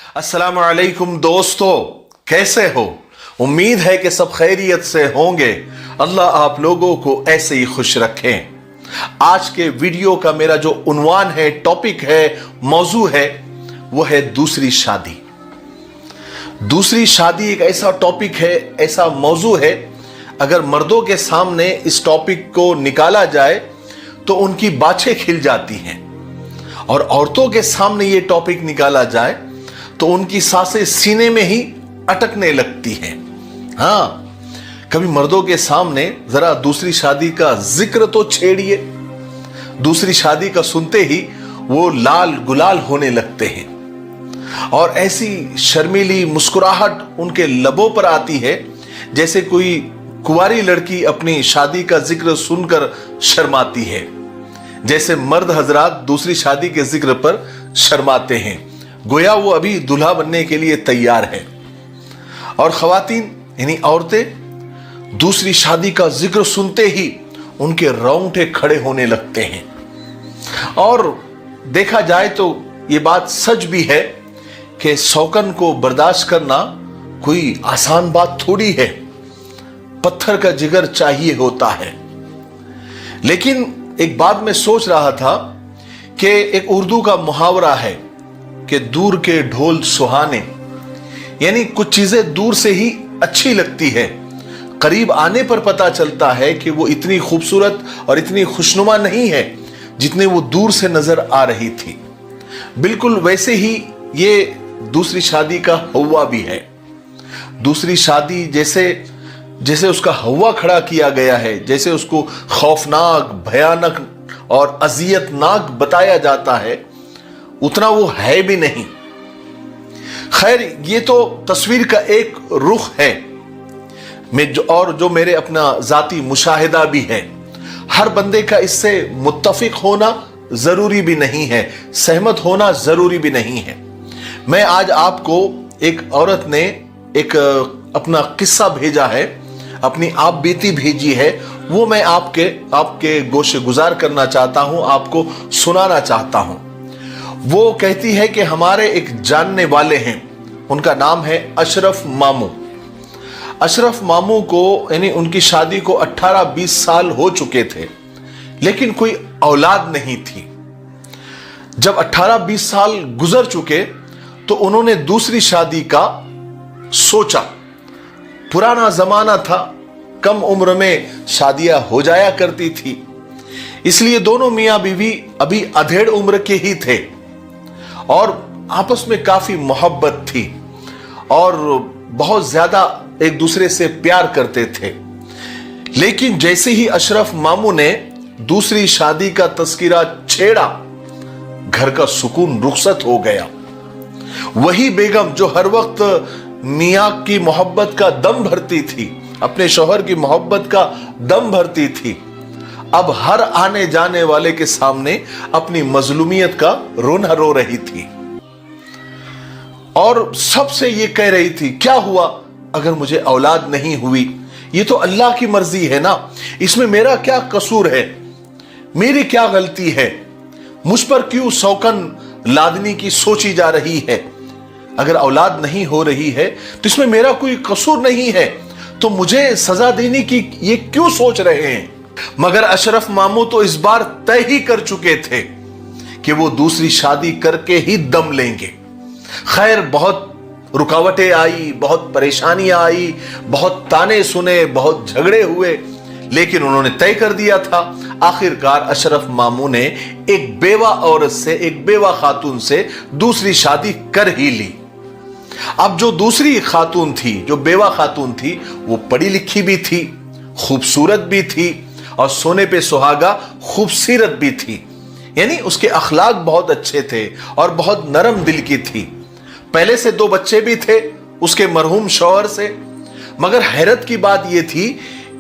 अस्सलामु अलैकुम दोस्तों, कैसे हो? उम्मीद है कि सब खैरियत से होंगे। अल्लाह आप लोगों को ऐसे ही खुश रखें। आज के वीडियो का मेरा जो उन्वान है, टॉपिक है, मौजू है, वो है दूसरी शादी। दूसरी शादी एक ऐसा टॉपिक है, ऐसा मौजू है, अगर मर्दों के सामने इस टॉपिक को निकाला जाए तो उनकी बाछें खिल जाती हैं, और औरतों के सामने ये टॉपिक निकाला जाए तो उनकी सांसें सीने में ही अटकने लगती हैं। हाँ, कभी मर्दों के सामने जरा दूसरी शादी का जिक्र तो छेड़िए। दूसरी शादी का सुनते ही वो लाल गुलाल होने लगते हैं और ऐसी शर्मीली मुस्कुराहट उनके लबों पर आती है जैसे कोई कुंवारी लड़की अपनी शादी का जिक्र सुनकर शर्माती है, जैसे मर्द हजरात दूसरी शादी के जिक्र पर शर्माते हैं, गोया वो अभी दूल्हा बनने के लिए तैयार है। और खवातीन यानी औरतें दूसरी शादी का जिक्र सुनते ही उनके रोंगटे खड़े होने लगते हैं। और देखा जाए तो ये बात सच भी है कि शौकन को बर्दाश्त करना कोई आसान बात थोड़ी है, पत्थर का जिगर चाहिए होता है। लेकिन एक बात मैं सोच रहा था कि एक उर्दू का मुहावरा है कि दूर के ढोल सुहाने, यानी कुछ चीजें दूर से ही अच्छी लगती है, करीब आने पर पता चलता है कि वो इतनी खूबसूरत और इतनी खुशनुमा नहीं है जितने वो दूर से नजर आ रही थी। बिल्कुल वैसे ही ये दूसरी शादी का हव्वा भी है। दूसरी शादी जैसे उसका हव्वा खड़ा किया गया है, जैसे उसको खौफनाक, भयानक और अजियतनाक बताया जाता है, उतना वो है भी नहीं। खैर, ये तो तस्वीर का एक रुख है और जो मेरे अपना जाती मुशाहिदा भी है। हर बंदे का इससे मुत्तफिक होना जरूरी भी नहीं है, सहमत होना जरूरी भी नहीं है। मैं आज आपको एक औरत ने एक अपना किस्सा भेजा है, अपनी आप बीती भेजी है, वो मैं आपके गोशे गुजार करना चाहता हूं, आपको सुनाना चाहता हूं। वो कहती है कि हमारे एक जानने वाले हैं, उनका नाम है अशरफ मामू। अशरफ मामू को यानी उनकी शादी को 18-20 साल हो चुके थे, लेकिन कोई औलाद नहीं थी। जब 18-20 साल गुजर चुके तो उन्होंने दूसरी शादी का सोचा। पुराना जमाना था, कम उम्र में शादियां हो जाया करती थी, इसलिए दोनों मियां बीवी अभी अधेड़ उम्र के ही थे और आपस में काफी मोहब्बत थी और बहुत ज्यादा एक दूसरे से प्यार करते थे। लेकिन जैसे ही अशरफ मामू ने दूसरी शादी का तस्करा छेड़ा, घर का सुकून रुखसत हो गया। वही बेगम जो हर वक्त मियां की मोहब्बत का दम भरती थी, अपने शौहर की मोहब्बत का दम भरती थी, अब हर आने जाने वाले के सामने अपनी मजलूमियत का रोना रो रही थी और सबसे ये कह रही थी, क्या हुआ अगर मुझे औलाद नहीं हुई? ये तो अल्लाह की मर्जी है ना, इसमें मेरा क्या कसूर है, मेरी क्या गलती है, मुझ पर क्यों शौकन लादनी की सोची जा रही है? अगर औलाद नहीं हो रही है तो इसमें मेरा कोई कसूर नहीं है, तो मुझे सजा देने की ये क्यों सोच रहे हैं? मगर अशरफ मामू तो इस बार तय ही कर चुके थे कि वो दूसरी शादी करके ही दम लेंगे। खैर, बहुत रुकावटें आई, बहुत परेशानियां आई, बहुत ताने सुने, बहुत झगड़े हुए, लेकिन उन्होंने तय कर दिया था। आखिरकार अशरफ मामू ने एक बेवा औरत से, एक बेवा खातून से दूसरी शादी कर ही ली। अब जो दूसरी खातून थी, जो बेवा खातून थी, वो पढ़ी लिखी भी थी, खूबसूरत भी थी और सोने पे सुहागा खूबसूरत भी थी, यानी उसके अखलाक बहुत अच्छे थे और बहुत नरम दिल की थी। पहले से 2 बच्चे भी थे उसके मरहूम शौहर से। मगर हैरत की बात यह थी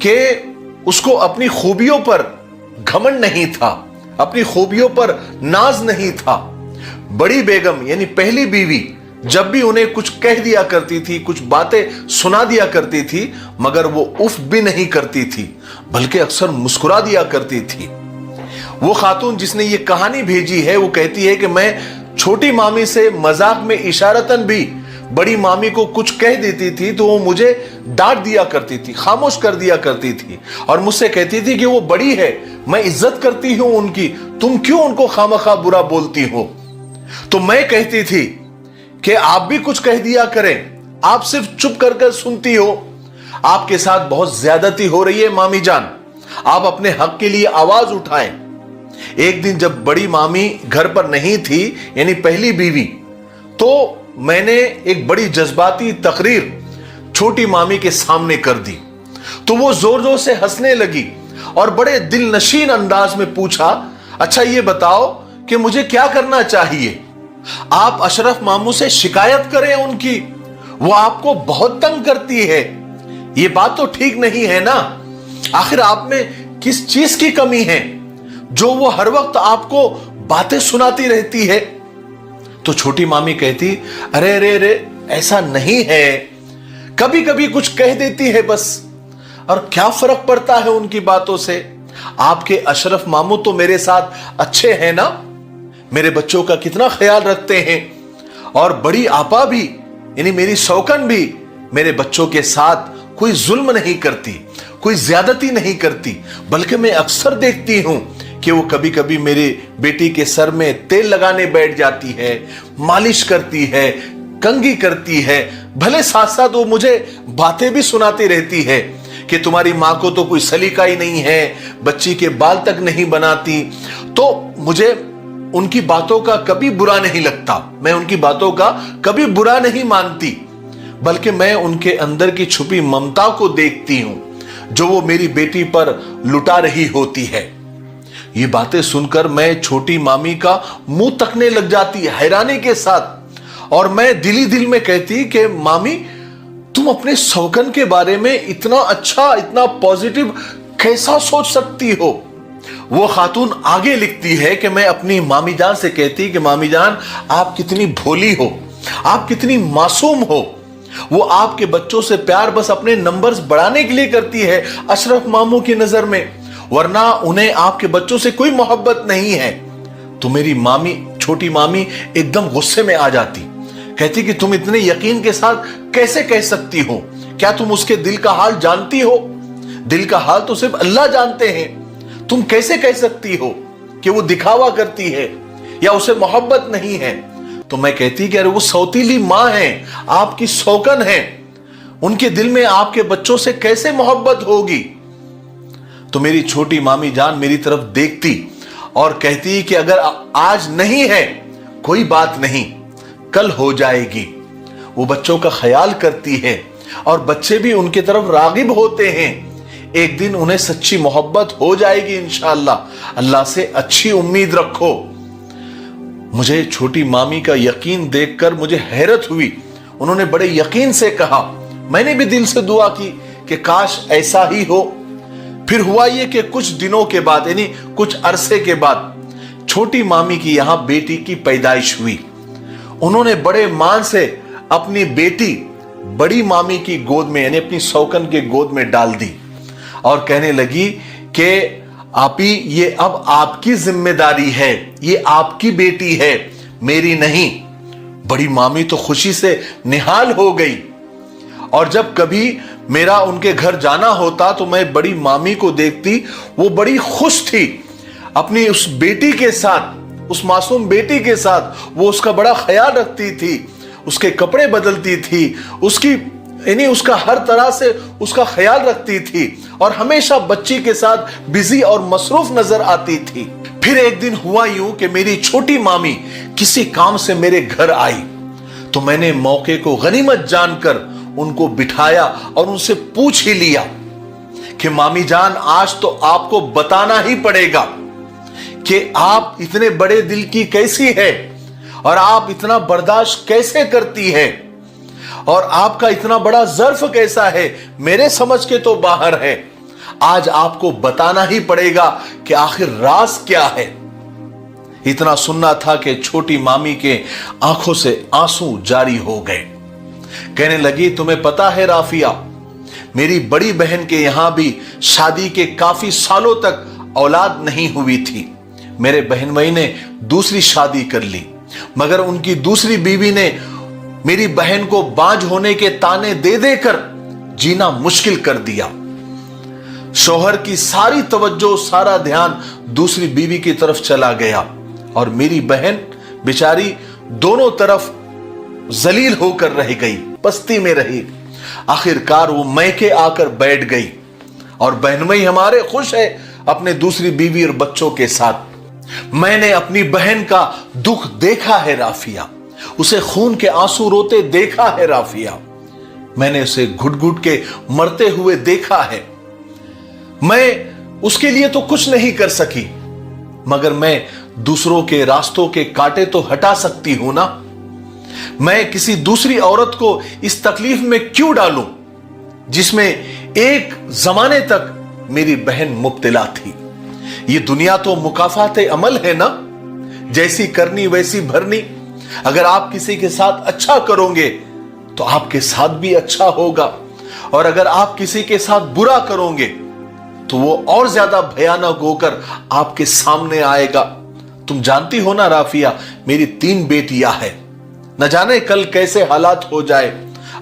कि उसको अपनी खूबियों पर घमंड नहीं था, अपनी खूबियों पर नाज नहीं था। बड़ी बेगम यानी पहली बीवी जब भी उन्हें कुछ कह दिया करती थी, कुछ बातें सुना दिया करती थी, मगर वो उफ भी नहीं करती थी, बल्कि अक्सर मुस्कुरा दिया करती थी। वो खातून जिसने ये कहानी भेजी है, वो कहती है कि मैं छोटी मामी से मजाक में इशारतन भी बड़ी मामी को कुछ कह देती थी तो वो मुझे डांट दिया करती थी, खामोश कर दिया करती थी और मुझसे कहती थी कि वो बड़ी है, मैं इज्जत करती हूं उनकी, तुम क्यों उनको खामखा बुरा बोलती हो। तो मैं कहती थी कि आप भी कुछ कह दिया करें, आप सिर्फ चुप कर कर सुनती हो। आपके साथ बहुत ज्यादती हो रही है मामी जान, आप अपने हक के लिए आवाज उठाएं। एक दिन जब बड़ी मामी घर पर नहीं थी, यानी पहली बीवी, तो मैंने एक बड़ी जज्बाती तकरीर छोटी मामी के सामने कर दी। तो वो जोर जोर से हंसने लगी और बड़े दिल नशीन अंदाज में पूछा, अच्छा ये बताओ कि मुझे क्या करना चाहिए। आप अशरफ मामू से शिकायत करें उनकी, वो आपको बहुत तंग करती है। ये बात तो ठीक नहीं है ना, आखिर आप में किस चीज की कमी है जो वो हर वक्त आपको बातें सुनाती रहती है। तो छोटी मामी कहती, अरे अरे अरे ऐसा नहीं है, कभी कभी कुछ कह देती है बस, और क्या फर्क पड़ता है उनकी बातों से। आपके अशरफ मामू तो मेरे साथ अच्छे हैं ना, मेरे बच्चों का कितना ख्याल रखते हैं, और बड़ी आपा भी यानी मेरी सौकन भी मेरे बच्चों के साथ कोई जुल्म नहीं करती, कोई ज्यादती नहीं करती, बल्कि मैं अक्सर देखती हूं कि वो कभी कभी मेरी बेटी के सर में तेल लगाने बैठ जाती है, मालिश करती है, कंघी करती है, भले साथ साथ वो मुझे बातें भी सुनाती रहती है कि तुम्हारी माँ को तो कोई सलीका ही नहीं है, बच्ची के बाल तक नहीं बनाती। तो मुझे उनकी बातों का कभी बुरा नहीं लगता, मैं उनकी बातों का कभी बुरा नहीं मानती, बल्कि मैं उनके अंदर की छुपी ममता को देखती हूं जो वो मेरी बेटी पर लुटा रही होती है। ये बातें सुनकर मैं छोटी मामी का मुंह तकने लग जाती हैरानी के साथ, और मैं दिली दिल में कहती कि मामी तुम अपने सौकन के बारे में इतना अच्छा, इतना पॉजिटिव कैसा सोच सकती हो। वो खातून आगे लिखती है कि मैं अपनी मामी जान से कहती कि मामी जान आप कितनी भोली हो, आप कितनी मासूम हो। वो आपके बच्चों से प्यार बस अपने नंबर्स बढ़ाने के लिए करती है अशरफ मामू की नजर में, वरना उन्हें आपके बच्चों से कोई मोहब्बत नहीं है। तो मेरी मामी, छोटी मामी एकदम गुस्से में आ जाती, कहती कि तुम इतने यकीन के साथ कैसे कह सकती हो, क्या तुम उसके दिल का हाल जानती हो? दिल का हाल तो सिर्फ अल्लाह जानते हैं, तुम कैसे कह सकती हो कि वो दिखावा करती है या उसे मोहब्बत नहीं है। तो मैं कहती कि अरे वो सौतीली मां है, आपकी सौकन है, उनके दिल में आपके बच्चों से कैसे मोहब्बत होगी। तो मेरी छोटी मामी जान मेरी तरफ देखती और कहती कि अगर आज नहीं है कोई बात नहीं, कल हो जाएगी। वो बच्चों का ख्याल करती है और बच्चे भी उनकी तरफ रागिब होते हैं, एक दिन उन्हें सच्ची मोहब्बत हो जाएगी इंशाअल्लाह। अल्लाह से अच्छी उम्मीद रखो। मुझे छोटी मामी का यकीन देखकर मुझे हैरत हुई। उन्होंने बड़े यकीन से कहा, मैंने भी दिल से दुआ की कि काश ऐसा ही हो। फिर हुआ ये कि कुछ दिनों के बाद, यानी कुछ अरसे के बाद, छोटी मामी की यहां बेटी की पैदाइश हुई। उन्होंने बड़े मान से अपनी बेटी बड़ी मामी की गोद में, यानी अपनी सौकन के गोद में डाल दी और कहने लगी कि आपी ये अब आपकी जिम्मेदारी है, ये आपकी बेटी है, मेरी नहीं। बड़ी मामी तो खुशी से निहाल हो गई, और जब कभी मेरा उनके घर जाना होता तो मैं बड़ी मामी को देखती, वो बड़ी खुश थी अपनी उस बेटी के साथ, उस मासूम बेटी के साथ। वो उसका बड़ा ख्याल रखती थी, उसके कपड़े बदलती थी, उसकी यानी उसका हर तरह से उसका ख्याल रखती थी और हमेशा बच्ची के साथ बिजी और मसरूफ नजर आती थी। फिर एक दिन हुआ यूं कि मेरी छोटी मामी किसी काम से मेरे घर आई, तो मैंने मौके को गनीमत जानकर उनको बिठाया और उनसे पूछ ही लिया कि मामी जान आज तो आपको बताना ही पड़ेगा कि आप इतने बड़े दिल की कैसी है और आप इतना बर्दाश्त कैसे करती है और आपका इतना बड़ा ज़र्फ कैसा है, मेरे समझ के तो बाहर है। आज आपको बताना ही पड़ेगा कि आखिर राज क्या है। इतना सुनना था कि छोटी मामी के आंखों से आंसू जारी हो गए। कहने लगी, तुम्हें पता है राफिया, मेरी बड़ी बहन के यहां भी शादी के काफी सालों तक औलाद नहीं हुई थी। मेरे बहन भाई ने दूसरी शादी कर ली मगर उनकी दूसरी बीवी ने मेरी बहन को बांझ होने के ताने दे देकर जीना मुश्किल कर दिया। शौहर की सारी तवज्जो, सारा ध्यान दूसरी बीवी की तरफ चला गया और मेरी बहन बेचारी दोनों तरफ जलील होकर रह गई, पस्ती में रही। आखिरकार वो मैके आकर बैठ गई और बहनोई हमारे खुश है अपने दूसरी बीवी और बच्चों के साथ। मैंने अपनी बहन का दुख देखा है राफिया, उसे खून के आंसू रोते देखा है राफिया, मैंने उसे घुट घुट के मरते हुए देखा है। मैं उसके लिए तो कुछ नहीं कर सकी, मगर मैं दूसरों के रास्तों के कांटे तो हटा सकती हूं ना। मैं किसी दूसरी औरत को इस तकलीफ में क्यों डालूं जिसमें एक जमाने तक मेरी बहन मुब्तला थी। ये दुनिया तो मुकाफाते अमल है ना, जैसी करनी वैसी भरनी। अगर आप किसी के साथ अच्छा करोगे तो आपके साथ भी अच्छा होगा, और अगर आप किसी के साथ बुरा करोगे तो वो और ज्यादा भयानक होकर आपके सामने आएगा। तुम जानती हो ना राफिया, मेरी 3 बेटियां हैं, न जाने कल कैसे हालात हो जाए।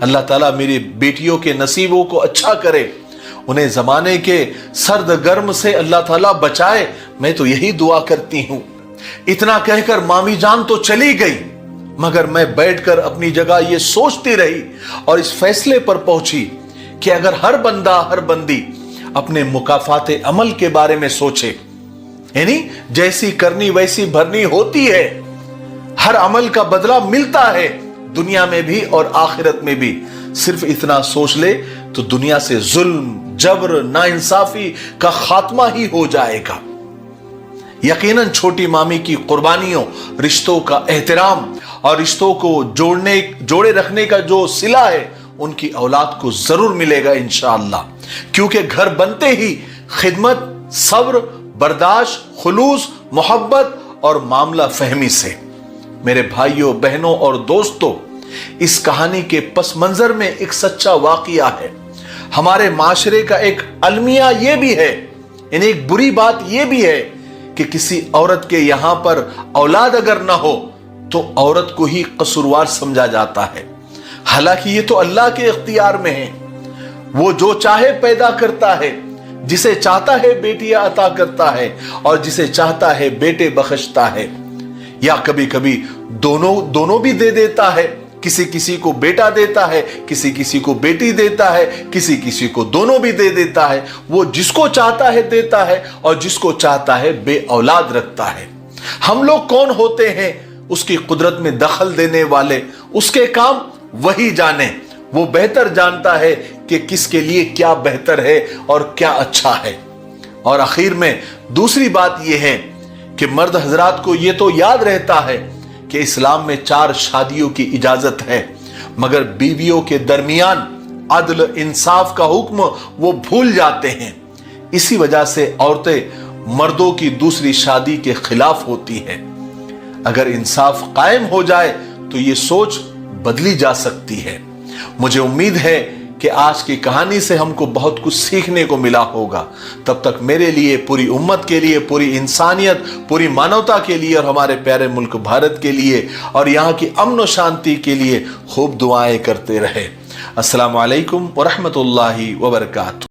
अल्लाह ताला मेरी बेटियों के नसीबों को अच्छा करे, उन्हें जमाने के सर्द गर्म से अल्लाह ताला बचाए, मैं तो यही दुआ करती हूं। इतना कहकर मामी जान तो चली गई, मगर मैं बैठकर अपनी जगह ये सोचती रही और इस फैसले पर पहुंची कि अगर हर बंदा हर बंदी अपने मुकाफाते अमल के बारे में सोचे, यानी जैसी करनी वैसी भरनी होती है, हर अमल का बदला मिलता है दुनिया में भी और आखिरत में भी, सिर्फ इतना सोच ले तो दुनिया से जुल्म, जबर, नाइंसाफी का खात्मा ही हो जाएगा। यकीनन छोटी मामी की कुर्बानियों, रिश्तों का एहतराम और रिश्तों को जोड़े रखने का जो सिला है, उनकी औलाद को जरूर मिलेगा इंशाअल्लाह। क्योंकि घर बनते ही खिदमत, सब्र, बर्दाश्त, खुलूस, मोहब्बत और मामला फहमी से। मेरे भाइयों, बहनों और दोस्तों, इस कहानी के पस मंजर में एक सच्चा वाकया है। हमारे माशरे का एक अलमिया यह भी है, यानी एक बुरी बात यह भी है कि किसी औरत के यहां पर औलाद अगर ना हो तो औरत को ही कसूरवार समझा जाता है। हालांकि ये तो अल्लाह के इख्तियार में है, वो जो चाहे पैदा करता है, जिसे चाहता है बेटियां अता करता है और जिसे चाहता है बेटे बख्शता है, या कभी कभी दोनों भी दे देता है। किसी किसी को बेटा देता है, किसी किसी को बेटी देता है, किसी किसी को दोनों भी दे देता है। वो जिसको चाहता है देता है और जिसको चाहता है बे औलाद रखता है। हम लोग कौन होते हैं उसकी कुदरत में दखल देने वाले? उसके काम वही जाने, वो बेहतर जानता है कि किसके लिए क्या बेहतर है और क्या अच्छा है। और आखिर में दूसरी बात यह है कि मर्द हजरात को यह तो याद रहता है कि इस्लाम में 4 शादियों की इजाजत है, मगर बीवियों के दरमियान अदल इंसाफ का हुक्म वो भूल जाते हैं। इसी वजह से औरतें मर्दों की दूसरी शादी के खिलाफ होती हैं। अगर इंसाफ कायम हो जाए तो ये सोच बदली जा सकती है। मुझे उम्मीद है कि आज की कहानी से हमको बहुत कुछ सीखने को मिला होगा। तब तक मेरे लिए, पूरी उम्मत के लिए, पूरी इंसानियत, पूरी मानवता के लिए और हमारे प्यारे मुल्क भारत के लिए और यहाँ की अमन और शांति के लिए खूब दुआएं करते रहे। अस्सलामु अलैकुम व रहमतुल्लाहि व बरकातहू।